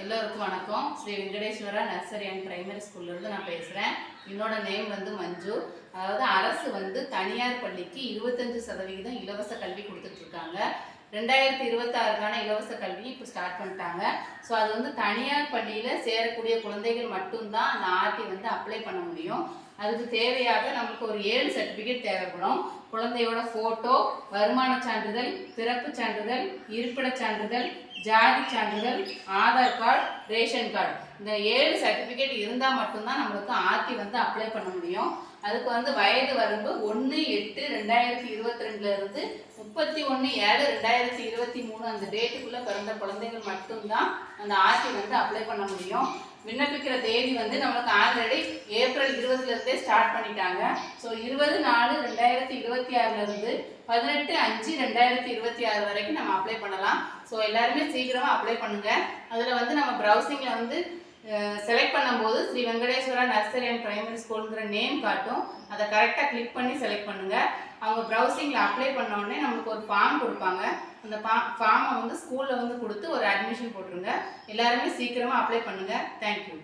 எல்லோருக்கும் வணக்கம். Sri Venkateswara nursery and primary ஸ்கூல்லேருந்து நான் பேசுகிறேன். என்னோட நேம் மஞ்சு. அதாவது அரசு தனியார் பள்ளிக்கு 25% இலவச கல்வி கொடுத்துட்ருக்காங்க. 2026க்கான இலவச கல்வி இப்போ ஸ்டார்ட் பண்ணிட்டாங்க. ஸோ அது தனியார் பள்ளியில் சேரக்கூடிய குழந்தைகள் மட்டும்தான் அந்த ஆர்டி அப்ளை பண்ண முடியும். அதுக்கு தேவையாக நமக்கு ஒரு 7 சர்டிஃபிகேட் தேவைப்படும். குழந்தையோட ஃபோட்டோ, வருமான சான்றிதழ், பிறப்பு சான்றிதழ், இருப்பிடச் சான்றிதழ், ஜாதி சான்றிதழ், ஆதார் கார்டு, ரேஷன் கார்டு. இந்த 7 சர்டிஃபிகேட் இருந்தால் மட்டும்தான் நம்மளுக்கு ஆர்டி அப்ளை பண்ண முடியும். அதுக்கு வயது வரம்பு 1/8/2022 31/7/2023 அந்த டேட்டுக்குள்ளே பிறந்த குழந்தைகள் மட்டும்தான் அந்த ஆர்டி அப்ளை பண்ண முடியும். விண்ணப்பிக்கிற தேதி நம்மளுக்கு ஆல்ரெடி ஏப்ரல் 20 ஸ்டார்ட் பண்ணிட்டாங்க. ஸோ 20/4/2026 18/5/2026 வரைக்கும் நம்ம அப்ளை பண்ணலாம். ஸோ எல்லாருமே சீக்கிரமாக அப்ளை பண்ணுங்கள். அதில் நம்ம ப்ரௌசிங்கில் செலக்ட் பண்ணும்போது Sri Venkateswara nursery and primary ஸ்கூலுங்கிற நேம் காட்டும். அதை கரெக்டாக கிளிக் பண்ணி செலக்ட் பண்ணுங்கள். அவங்க ப்ரௌசிங்கில் அப்ளை பண்ண உடனே நம்மளுக்கு ஒரு ஃபார்ம் கொடுப்பாங்க. அந்த ஃபார்மை ஸ்கூலில் கொடுத்து ஒரு அட்மிஷன் போட்டுருங்க. எல்லாருமே சீக்கிரமாக அப்ளை பண்ணுங்கள். தேங்க்யூ.